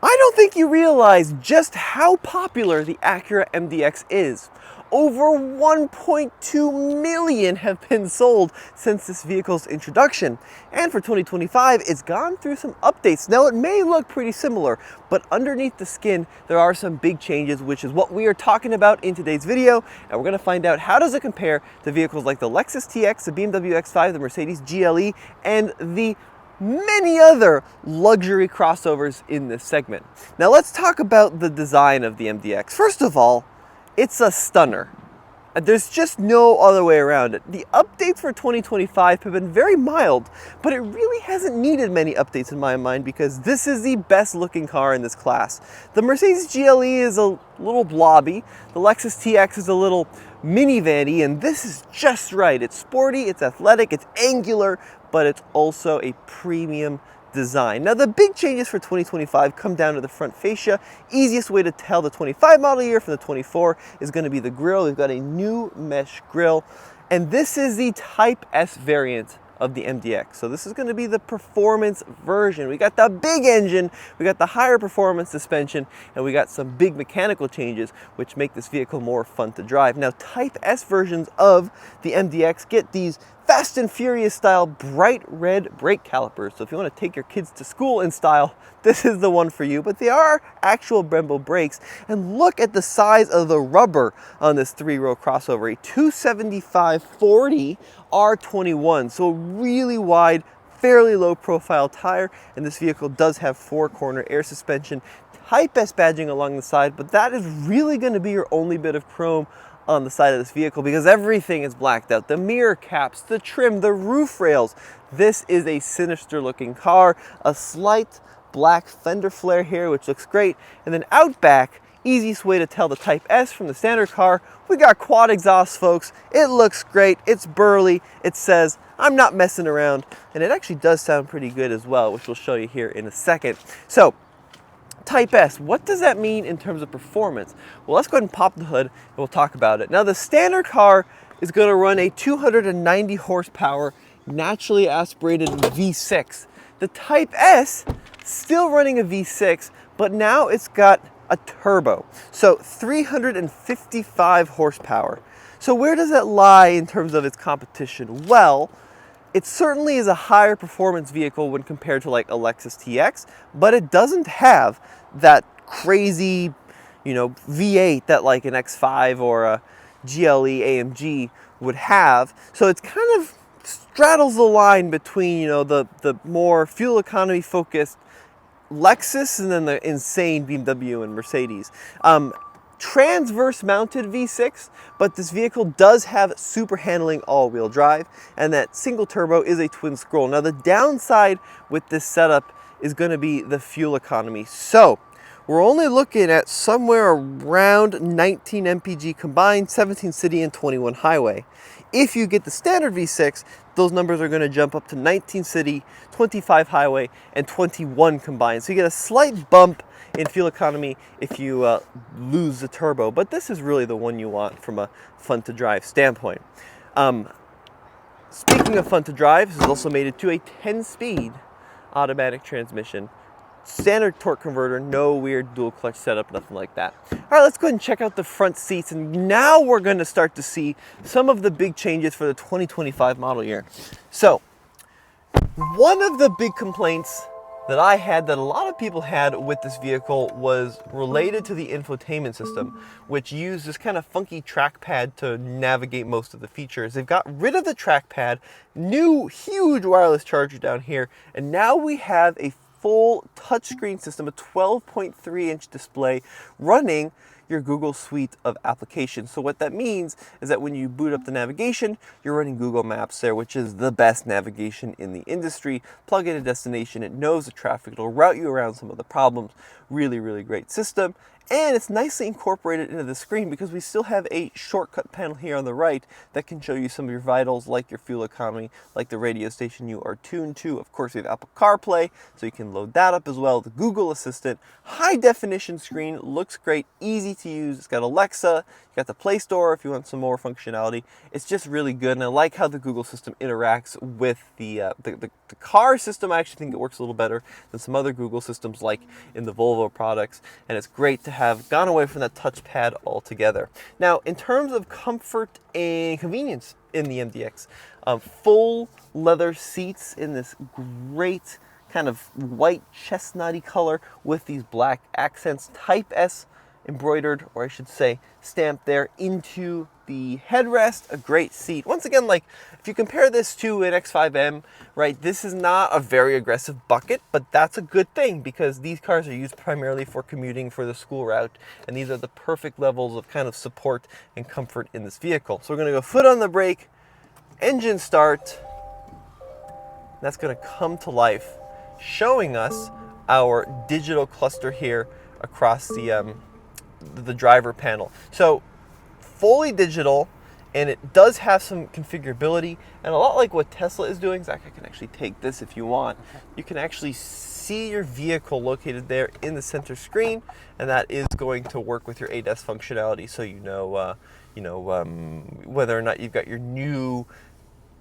I don't think you realize just how popular the Acura MDX is. Over 1.2 million have been sold since this vehicle's introduction. And for 2025, it's gone through some updates. Now, it may look pretty similar, but underneath the skin, there are some big changes, which is what we are talking about in today's video. And we're gonna find out how does it compare to vehicles like the Lexus TX, the BMW X5, the Mercedes GLE, and the many other luxury crossovers in this segment. Now let's talk about the design of the MDX. First of all, it's a stunner. There's just no other way around it. The updates for 2025 have been very mild, but it really hasn't needed many updates in my mind because this is the best looking car in this class. The Mercedes GLE is a little blobby, the Lexus TX is a little minivan-y, and this is just right. It's sporty, it's athletic, it's angular, but it's also a premium design. Now the big changes for 2025 come down to the front fascia. Easiest way to tell the 25 model year from the 24 is going to be the grille. We've got a new mesh grille, and this is the Type S variant of the MDX. So this is going to be the performance version. We got the big engine, we got the higher performance suspension, and we got some big mechanical changes which make this vehicle more fun to drive. Now Type S versions of the MDX get these Fast and Furious style bright red brake calipers. So if you want to take your kids to school in style, this is the one for you. But they are actual Brembo brakes. And look at the size of the rubber on this 3-row crossover. A 275/40 R21. So really wide, fairly low profile tire. And this vehicle does have 4-corner air suspension. Type S badging along the side, but that is really going to be your only bit of chrome on the side of this vehicle because everything is blacked out. The mirror caps, the trim, the roof rails. This is a sinister looking car. A slight black fender flare here, which looks great. And then out back, easiest way to tell the Type S from the standard car, we got quad exhaust, folks. It looks great, it's burly, it says, I'm not messing around. And it actually does sound pretty good as well, which we'll show you here in a second. So, Type S, what does that mean in terms of performance? Well, let's go ahead and pop the hood and we'll talk about it. Now, the standard car is going to run a 290 horsepower naturally aspirated V6. The Type S, still running a V6, but now it's got a turbo. So 355 horsepower. So where does that lie in terms of its competition? Well, it certainly is a higher performance vehicle when compared to like a Lexus TX, but it doesn't have that crazy, V8 that like an X5 or a GLE AMG would have. So it's kind of straddles the line between, the more fuel economy focused Lexus and then the insane BMW and Mercedes. Transverse mounted V6, but this vehicle does have super handling all-wheel drive, and that single turbo is a twin scroll. Now the downside with this setup is going to be the fuel economy. So we're only looking at somewhere around 19 mpg combined, 17 city and 21 highway. If you get the standard V6, those numbers are going to jump up to 19 city, 25 highway, and 21 combined. So you get a slight bump in fuel economy if you lose the turbo, but this is really the one you want from a fun to drive standpoint. Speaking of fun to drive, this is also mated to a 10-speed automatic transmission. Standard torque converter, no weird dual clutch setup, nothing like that. All right, let's go ahead and check out the front seats, and now we're going to start to see some of the big changes for the 2025 model year. So, one of the big complaints that I had, that a lot of people had with this vehicle, was related to the infotainment system, which used this kind of funky trackpad to navigate most of the features. They've got rid of the trackpad, new huge wireless charger down here, and now we have a full touchscreen system, a 12.3-inch display running your Google suite of applications. So what that means is that when you boot up the navigation, you're running Google Maps there, which is the best navigation in the industry. Plug in a destination, it knows the traffic, it'll route you around some of the problems. Really, really great system. And it's nicely incorporated into the screen because we still have a shortcut panel here on the right that can show you some of your vitals, like your fuel economy, like the radio station you are tuned to. Of course, we have Apple CarPlay, so you can load that up as well. The Google Assistant, high definition screen, looks great, easy to use. It's got Alexa, you got the Play Store if you want some more functionality. It's just really good, and I like how the Google system interacts with the car system. I actually think it works a little better than some other Google systems like in the Volvo products, and it's great to have gone away from that touchpad altogether. Now, in terms of comfort and convenience in the MDX, full leather seats in this great kind of white chestnutty color with these black accents, Type S embroidered, or I should say stamped there into the headrest. A great seat. Once again, like if you compare this to an X5M, right, this is not a very aggressive bucket, but that's a good thing because these cars are used primarily for commuting for the school route, and these are the perfect levels of kind of support and comfort in this vehicle. So we're going to go foot on the brake, engine start. That's going to come to life, showing us our digital cluster here across the driver panel. So fully digital, and it does have some configurability, and a lot like what Tesla is doing. Zach, I can actually take this if you want. You can actually see your vehicle located there in the center screen, and that is going to work with your ADAS functionality, so you know whether or not you've got your new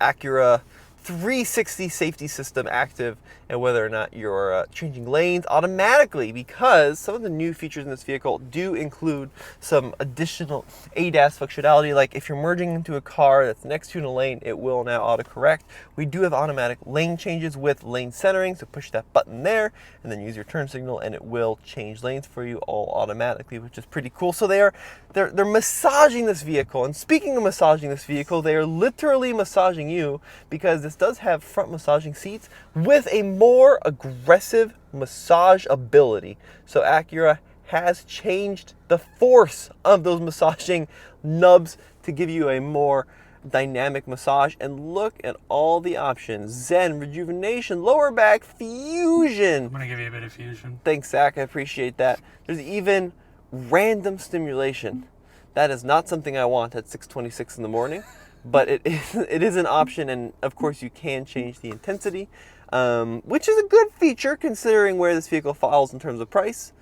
Acura 360 safety system active, and whether or not you're changing lanes automatically, because some of the new features in this vehicle do include some additional ADAS functionality. Like if you're merging into a car that's next to you in a lane, it will now autocorrect. We do have automatic lane changes with lane centering, so push that button there and then use your turn signal and it will change lanes for you all automatically, which is pretty cool. So they're massaging this vehicle, and speaking of massaging this vehicle, they are literally massaging you, because this does have front massaging seats with a more aggressive massage ability. So Acura has changed the force of those massaging nubs to give you a more dynamic massage. And look at all the options: Zen, rejuvenation, lower back, fusion. I'm gonna give you a bit of fusion. Thanks, Zach, I appreciate that. There's even random stimulation. That is not something I want at 6:26 in the morning, but it is an option, and of course you can change the intensity, which is a good feature considering where this vehicle falls in terms of price.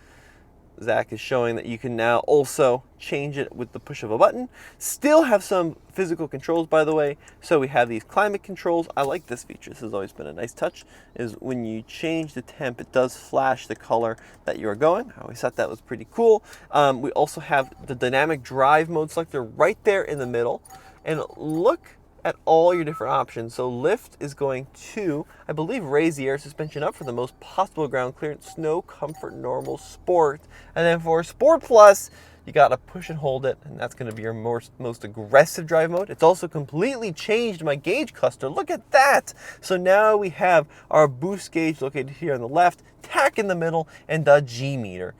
Zach is showing that you can now also change it with the push of a button. Still have some physical controls, by the way. So we have these climate controls. I like this feature. This has always been a nice touch, is when you change the temp, it does flash the color that you're going. I always thought that was pretty cool. We also have the dynamic drive mode selector right there in the middle. And look at all your different options. So lift is going to, I believe, raise the air suspension up for the most possible ground clearance: snow, comfort, normal, sport. And then for Sport Plus, you gotta push and hold it, and that's gonna be your most aggressive drive mode. It's also completely changed my gauge cluster. Look at that! So now we have our boost gauge located here on the left, tach in the middle, and the G meter.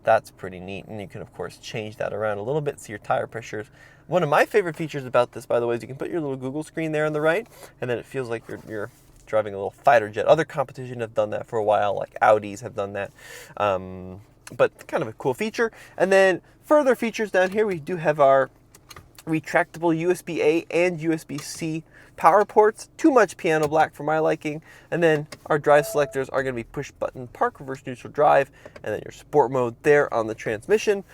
That's pretty neat, and you can of course change that around a little bit, see your tire pressures. One of my favorite features about this, by the way, is you can put your little Google screen there on the right, and then it feels like you're driving a little fighter jet. Other competition have done that for a while, like Audis have done that. But kind of a cool feature. And then further features down here, we do have our retractable USB-A and USB-C power ports. Too much piano black for my liking. And then our drive selectors are going to be push button park, reverse, neutral, drive, and then your sport mode there on the transmission.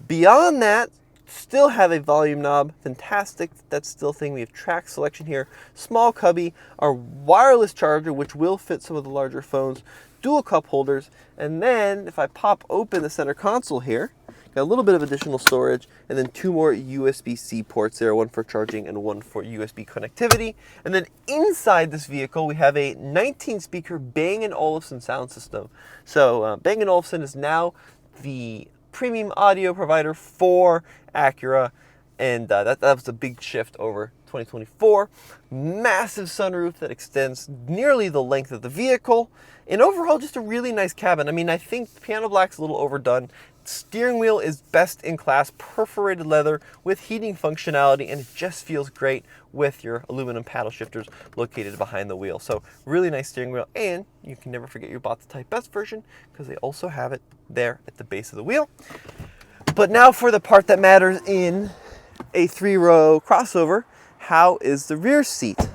Beyond that, still have a volume knob. Fantastic. That's still a thing. We have track selection here, small cubby, our wireless charger, which will fit some of the larger phones, dual cup holders, and then if I pop open the center console here, got a little bit of additional storage, and then two more USB-C ports there, one for charging and one for USB connectivity. And then inside this vehicle, we have a 19-speaker Bang & Olufsen sound system. So Bang & Olufsen is now the premium audio provider for Acura, and that was a big shift over 2024. Massive sunroof that extends nearly the length of the vehicle, and overall just a really nice cabin. I mean, I think piano black's a little overdone. Steering wheel is best in class, perforated leather with heating functionality, and it just feels great with your aluminum paddle shifters located behind the wheel. So really nice steering wheel, and you can never forget you bought the Type S version because they also have it there at the base of the wheel. But now for the part that matters in a 3-row crossover: how is the rear seat?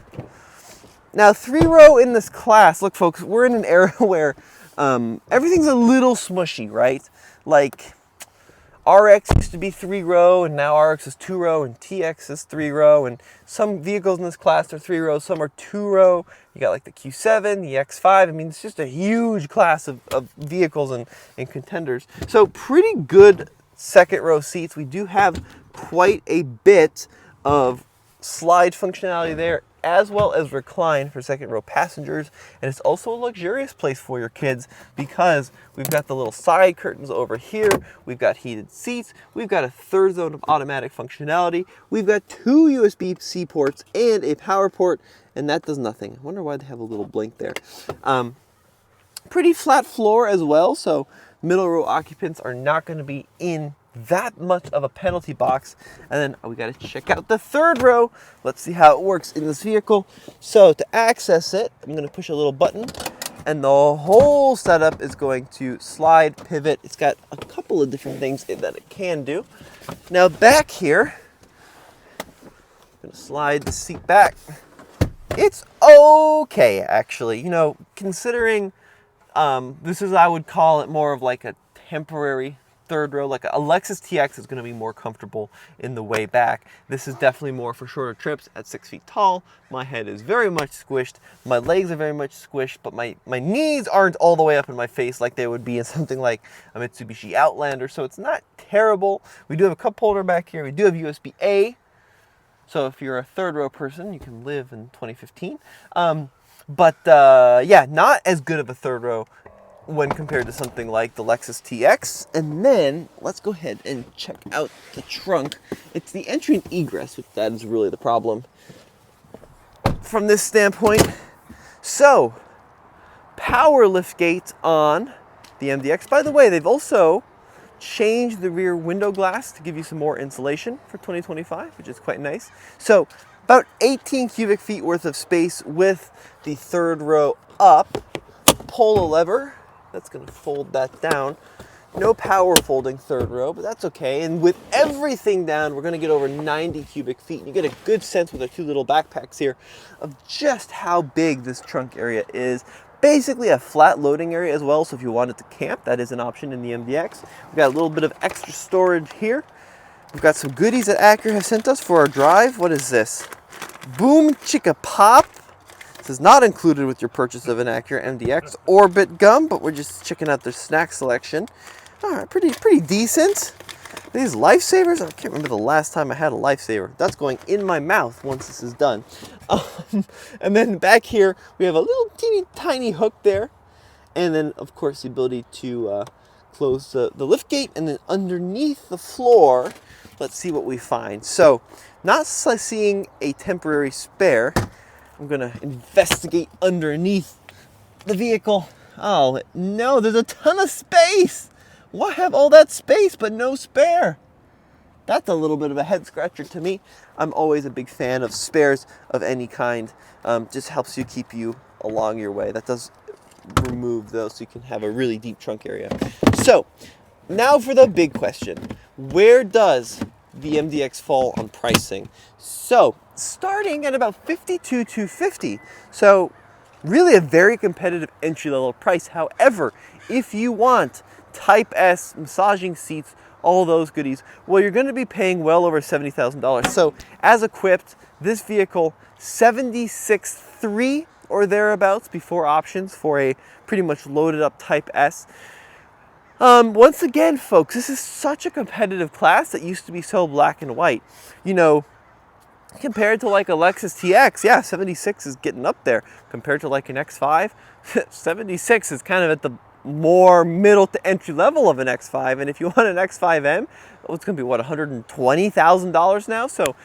Now 3-row in this class, look folks, we're in an era where everything's a little smushy, right? Like RX used to be 3-row, and now RX is 2-row, and TX is 3-row, and some vehicles in this class are 3-row, some are 2-row. You got like the Q7, the X5. I mean, it's just a huge class of vehicles and contenders. So pretty good second row seats. We do have quite a bit of slide functionality there, as well as recline for second row passengers. And it's also a luxurious place for your kids because we've got the little side curtains over here, we've got heated seats, we've got a third zone of automatic functionality, we've got 2 USB-C ports and a power port, and that does nothing. I wonder why they have a little blink there. Pretty flat floor as well, so middle row occupants are not going to be in that much of a penalty box. And then we got to check out the third row. Let's see how it works in this vehicle. So to access it, I'm going to push a little button and the whole setup is going to slide, pivot. It's got a couple of different things that it can do. Now back here, I'm going to slide the seat back. It's okay, actually. You know, considering this is, I would call it more of like a temporary third row. Like a Lexus TX is going to be more comfortable in the way back. This is definitely more for shorter trips at 6 feet tall. My head is very much squished. My legs are very much squished, but my knees aren't all the way up in my face like they would be in something like a Mitsubishi Outlander. So it's not terrible. We do have a cup holder back here. We do have USB-A. So if you're a third row person, you can live in 2015. Yeah, not as good of a third row when compared to something like the Lexus TX. And then let's go ahead and check out the trunk. It's the entry and egress, which that is really the problem from this standpoint. So, power lift gate on the MDX. By the way, they've also changed the rear window glass to give you some more insulation for 2025, which is quite nice. So, about 18 cubic feet worth of space with the third row up. Pull a lever. That's going to fold that down. No power folding third row, but that's okay. And with everything down, we're going to get over 90 cubic feet. You get a good sense with our 2 little backpacks here of just how big this trunk area is. Basically a flat loading area as well, so if you wanted to camp, that is an option in the MDX. We've got a little bit of extra storage here. We've got some goodies that Acura has sent us for our drive. What is this? Boom Chicka Pop. This is not included with your purchase of an Acura MDX Orbit gum, but we're just checking out their snack selection. All right, pretty decent. These Lifesavers, I can't remember the last time I had a Lifesaver. That's going in my mouth once this is done. And then back here, we have a little teeny tiny hook there. And then, of course, the ability to close the lift gate. And then underneath the floor, let's see what we find. So, not seeing a temporary spare, I'm going to investigate underneath the vehicle. Oh, no, there's a ton of space. Why have all that space but no spare? That's a little bit of a head scratcher to me. I'm always a big fan of spares of any kind. Just helps you keep you along your way. That does remove those so you can have a really deep trunk area. So, now for the big question. Where does the MDX fall on pricing? So, starting at about $52,250. So, really a very competitive entry-level price. However, if you want Type S, massaging seats, all those goodies, well, you're going to be paying well over $70,000. So, as equipped, this vehicle, $76,300 or thereabouts before options for a pretty much loaded up Type S. Once again, folks, this is such a competitive class that used to be so black and white. You know, compared to like a Lexus TX, yeah, 76 is getting up there. Compared to like an X5, 76 is kind of at the more middle to entry level of an X5. And if you want an X5M, it's going to be what, $120,000 now. So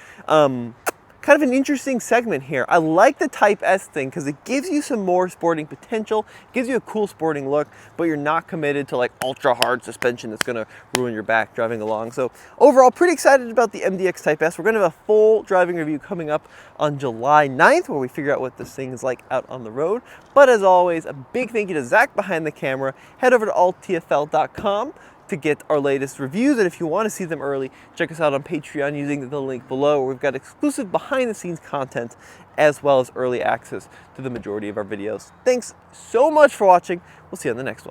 kind of an interesting segment here. I like the Type S thing because it gives you some more sporting potential, gives you a cool sporting look, but you're not committed to like ultra hard suspension that's going to ruin your back driving along. So overall, pretty excited about the MDX Type S. We're going to have a full driving review coming up on July 9th where we figure out what this thing is like out on the road. But as always, a big thank you to Zach behind the camera. Head over to alltfl.com to get our latest reviews, and if you want to see them early, check us out on Patreon using the link below, where we've got exclusive behind-the-scenes content as well as early access to the majority of our videos. Thanks so much for watching. We'll see you on the next one.